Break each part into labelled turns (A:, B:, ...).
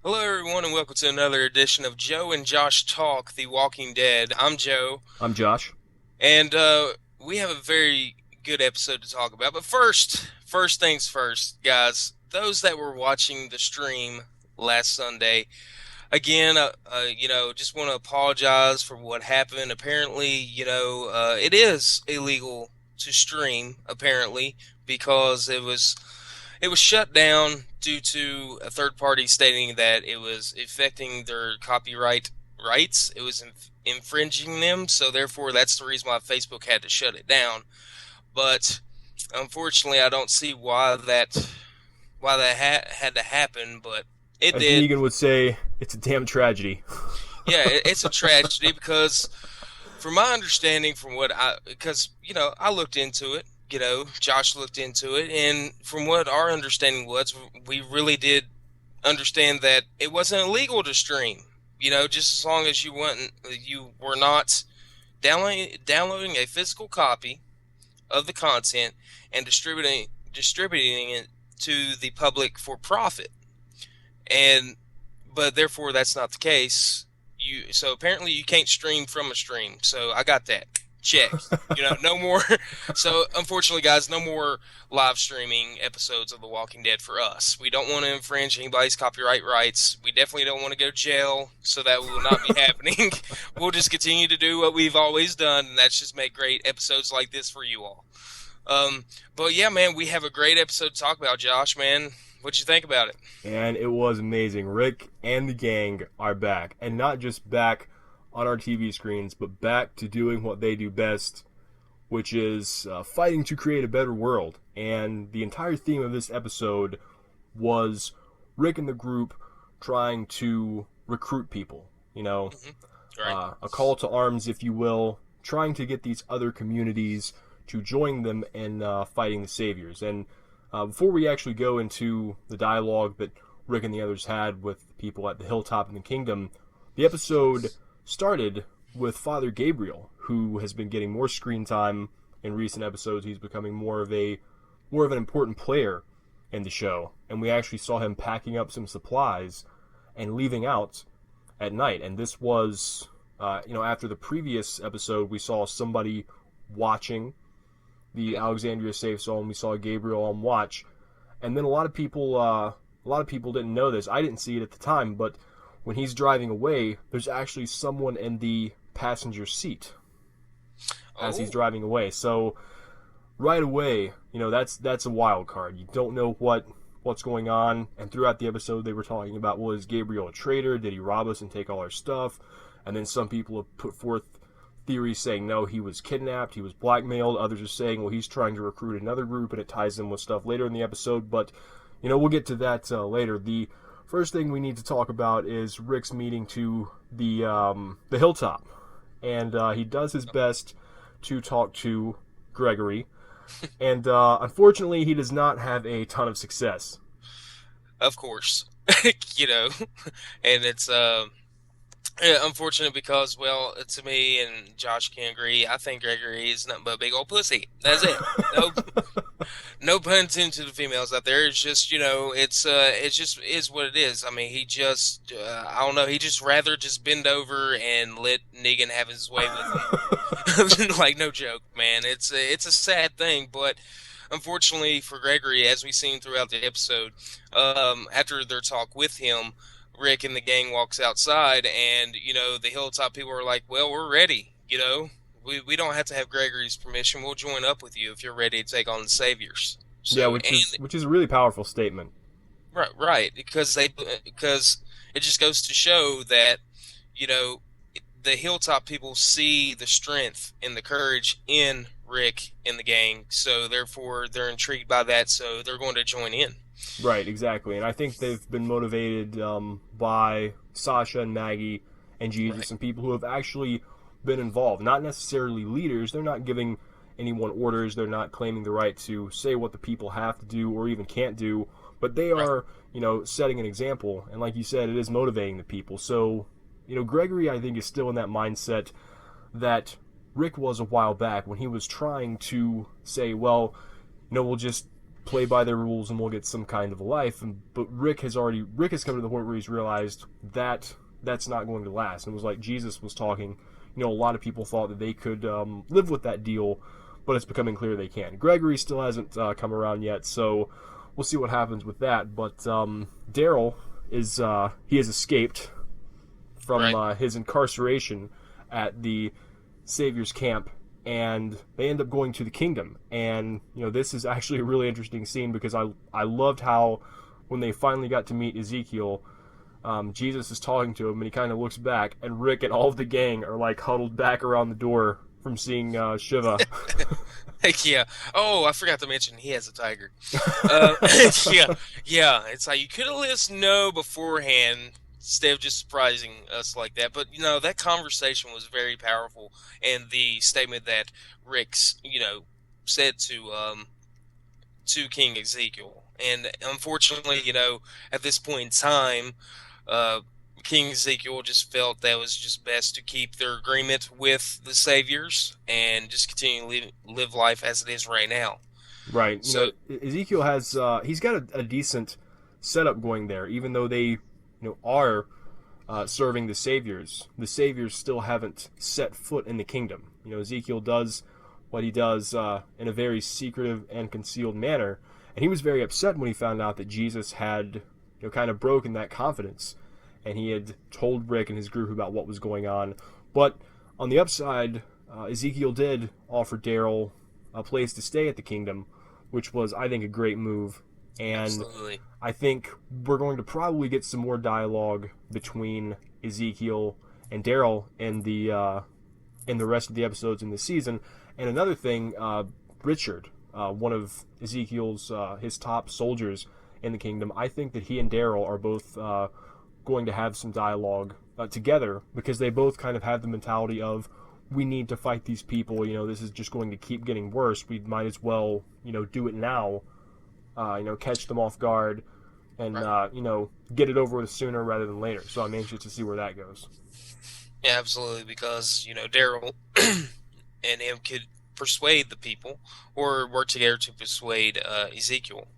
A: Hello, everyone, and welcome to another edition of Joe and Josh Talk, The Walking Dead. I'm Joe,
B: I'm Josh.
A: and we have a very good episode to talk about. But first things first, guys. Those that were watching the stream last Sunday, again, just want to apologize for what happened. Apparently, it is illegal to stream, apparently, because it was shut down due to a third party stating that it was affecting their copyright rights. It was infringing them, so therefore that's the reason why Facebook had to shut it down. But unfortunately, I don't see why that had to happen, but it
B: As
A: did.
B: Negan would say, it's a damn tragedy.
A: Yeah, it's a tragedy because, from my understanding, because I looked into it. Josh looked into it, and from what our understanding was, we really did understand that it wasn't illegal to stream. Just as long as you were not downloading a physical copy of the content and distributing it to the public for profit. And but therefore that's not the case. So apparently you can't stream from a stream. So I got that checked. No more. So unfortunately, guys, no more live streaming episodes of The Walking Dead for us. We don't want to infringe anybody's copyright rights. We definitely don't want to go to jail, so that will not be happening. We'll just continue to do what we've always done, and that's just make great episodes like this for you all. Um, but yeah, man, we have a great episode to talk about, Josh. Man, what'd you think about it?
B: And it was amazing. Rick and the gang are back. And not just back on our TV screens, but back to doing what they do best, which is fighting to create a better world. And the entire theme of this episode was Rick and the group trying to recruit people.
A: Hmm. Right.
B: A call to arms, if you will, trying to get these other communities to join them in fighting the Saviors. And before we actually go into the dialogue that Rick and the others had with people at the hilltop in the kingdom, the episode started with Father Gabriel, who has been getting more screen time in recent episodes. He's becoming more of an important player in the show, and we actually saw him packing up some supplies and leaving out at night. And this was, after the previous episode, we saw somebody watching the Alexandria safe zone. We saw Gabriel on watch, and then a lot of people didn't know this. I didn't see it at the time, but when he's driving away, there's actually someone in the passenger seat as he's
A: Oh,
B: driving away. So right away, that's a wild card. You don't know what's going on. And throughout the episode, they were talking about, was Gabriel a traitor? Did he rob us and take all our stuff? And then some people have put forth theories saying no, he was kidnapped, he was blackmailed. Others are saying, well, he's trying to recruit another group, and it ties in with stuff later in the episode. But we'll get to that later. The first thing we need to talk about is Rick's meeting to the hilltop, and he does his best to talk to Gregory, and unfortunately, he does not have a ton of success.
A: of course. you know, and it's yeah, unfortunate because, well, to me and Josh can agree. I think Gregory is nothing but a big old pussy. That's it. No, no pun intended to the females out there. It's just, it's just is what it is. I mean, he just, I don't know. He just rather just bend over and let Negan have his way with him. Like, no joke, man. It's a sad thing, but unfortunately for Gregory, as we've seen throughout the episode, after their talk with him, Rick and the gang walks outside, and the hilltop people are like, "Well, we're ready. We don't have to have Gregory's permission. We'll join up with you if you're ready to take on the saviors."
B: Yeah,
A: So,
B: which is a really powerful statement.
A: right, because it just goes to show that you know the hilltop people see the strength and the courage in Rick and the gang, so therefore they're intrigued by that, so they're going to join in.
B: Right, exactly. And I think they've been motivated by Sasha and Maggie and
A: Right,
B: Jesus and people who have actually been involved. Not necessarily leaders. They're not giving anyone orders. They're not claiming the right to say what the people have to do or even can't do. But they
A: right,
B: are, setting an example. And like you said, it is motivating the people. So, Gregory, I think, is still in that mindset that Rick was a while back when he was trying to say, well, we'll just play by their rules and we'll get some kind of a life. But Rick has come to the point where he's realized that that's not going to last. And it was like Jesus was talking. A lot of people thought that they could live with that deal, but it's becoming clear they can't. Gregory still hasn't come around yet, so we'll see what happens with that. But Daryl he has escaped from his incarceration at the Savior's camp, and they end up going to the kingdom. And this is actually a really interesting scene, because I loved how when they finally got to meet Ezekiel, Jesus is talking to him, and he kind of looks back, and Rick and all of the gang are like huddled back around the door from seeing Shiva.
A: Heck yeah. Oh, I forgot to mention he has a tiger. Yeah. It's like you could have let us know beforehand instead of just surprising us like that. But that conversation was very powerful, and the statement that Rick's said to King Ezekiel, and unfortunately, at this point in time, King Ezekiel just felt that it was just best to keep their agreement with the Saviors and just continue to live life as it is right now.
B: Right. Ezekiel has he's got a decent setup going there, even though they are serving the Saviors. The Saviors still haven't set foot in the kingdom. Ezekiel does what he does in a very secretive and concealed manner, and he was very upset when he found out that Jesus had kind of broken that confidence, and he had told Rick and his group about what was going on. But on the upside, Ezekiel did offer Daryl a place to stay at the kingdom, which was, I think, a great move. And
A: Absolutely.
B: I think we're going to probably get some more dialogue between Ezekiel and Daryl in the rest of the episodes in the season. And another thing, Richard, one of Ezekiel's his top soldiers in the kingdom, I think that he and Daryl are both going to have some dialogue together, because they both kind of have the mentality of, we need to fight these people. This is just going to keep getting worse. We might as well do it now. Catch them off guard, and get it over with sooner rather than later. So I'm anxious to see where that goes.
A: Yeah, absolutely, because Daryl and him could persuade the people, or work together to persuade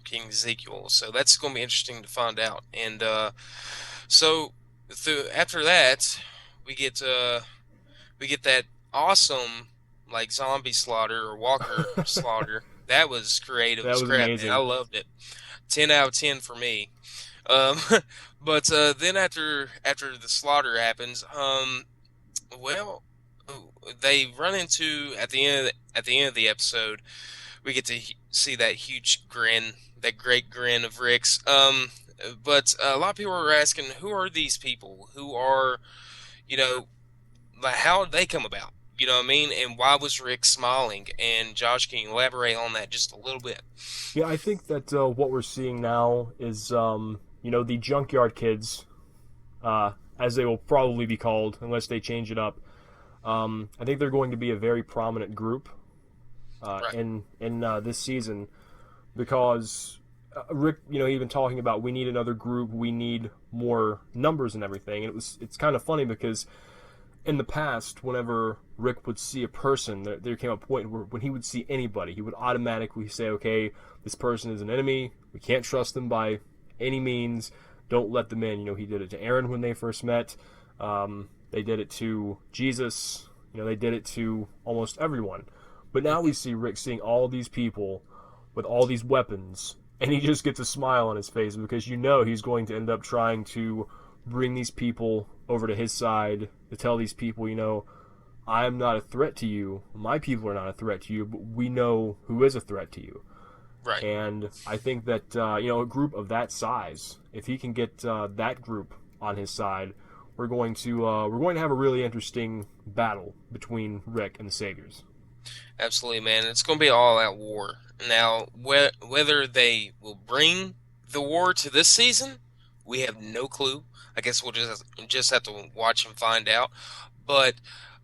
A: King Ezekiel. So that's going to be interesting to find out. And so after that, we get that awesome like zombie slaughter or walker slaughter. That was creative as crap,
B: amazing.
A: man. I loved it. 10 out of 10 for me. Um, but then after the slaughter happens, well, they run into at the end of the episode, we get to see that huge grin, that great grin of Rick's. But a lot of people are asking, who are these people? Who are, like, how did they come about? You know what I mean? And why was Rick smiling? And Josh, can you elaborate on that just a little bit?
B: Yeah, I think that what we're seeing now is, the Junkyard Kids, as they will probably be called, unless they change it up. I think they're going to be a very prominent group in this season, because Rick, he'd been talking about, we need another group, we need more numbers and everything. And it's kind of funny, because in the past, whenever Rick would see a person, there came a point where when he would see anybody, he would automatically say, okay, this person is an enemy, we can't trust them by any means, don't let them in. He did it to Aaron when they first met. They did it to Jesus. They did it to almost everyone. But now we see Rick seeing all these people with all these weapons, and he just gets a smile on his face, because he's going to end up trying to bring these people over to his side, to tell these people, I am not a threat to you, my people are not a threat to you, but we know who is a threat to you.
A: Right.
B: And I think that, a group of that size, if he can get that group on his side, we're going to have a really interesting battle between Rick and the Saviors.
A: Absolutely, man. It's going to be an all-out war. Now, whether they will bring the war to this season, we have no clue. I guess we'll just have to watch and find out. But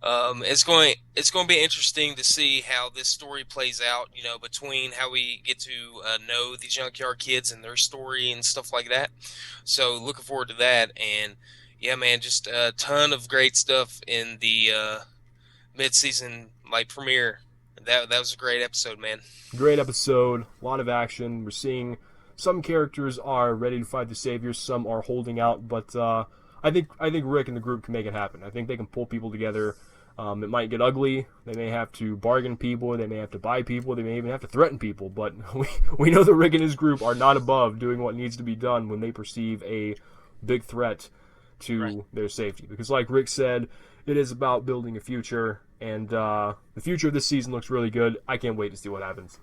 A: it's going to be interesting to see how this story plays out. Between how we get to know the Junkyard Kids and their story and stuff like that. So looking forward to that. And yeah, man, just a ton of great stuff in the mid-season premiere That was a great episode, man.
B: Great episode, a lot of action. We're seeing some characters are ready to fight the saviors, some are holding out, but I think Rick and the group can make it happen. I think they can pull people together. It might get ugly. They may have to bargain people. They may have to buy people. They may even have to threaten people. But we know that Rick and his group are not above doing what needs to be done when they perceive a big threat to their safety. Because like Rick said, it is about building a future. And the future of this season looks really good. I can't wait to see what happens.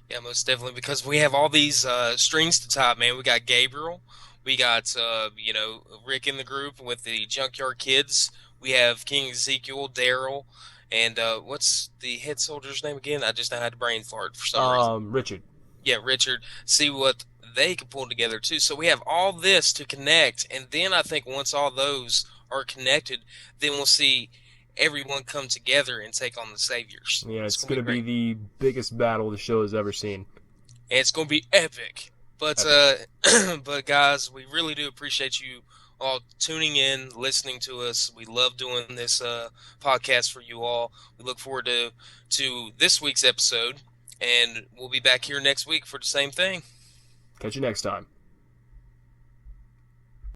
A: Yeah, most definitely, because we have all these strings to tie, man. We got Gabriel, we got Rick in the group with the Junkyard Kids. We have King Ezekiel, Daryl, and what's the head soldier's name again? I just had a brain fart for some reason.
B: Richard.
A: Yeah, Richard. See what they can pull together too. So we have all this to connect, and then I think once all those are connected, then we'll see everyone come together and take on the Saviors.
B: Yeah, it's
A: gonna
B: going to be the biggest battle the show has ever seen.
A: And it's going to be epic. But but guys, we really do appreciate you all tuning in, listening to us. We love doing this podcast for you all. We look forward to this week's episode, and we'll be back here next week for the same thing.
B: Catch you next time.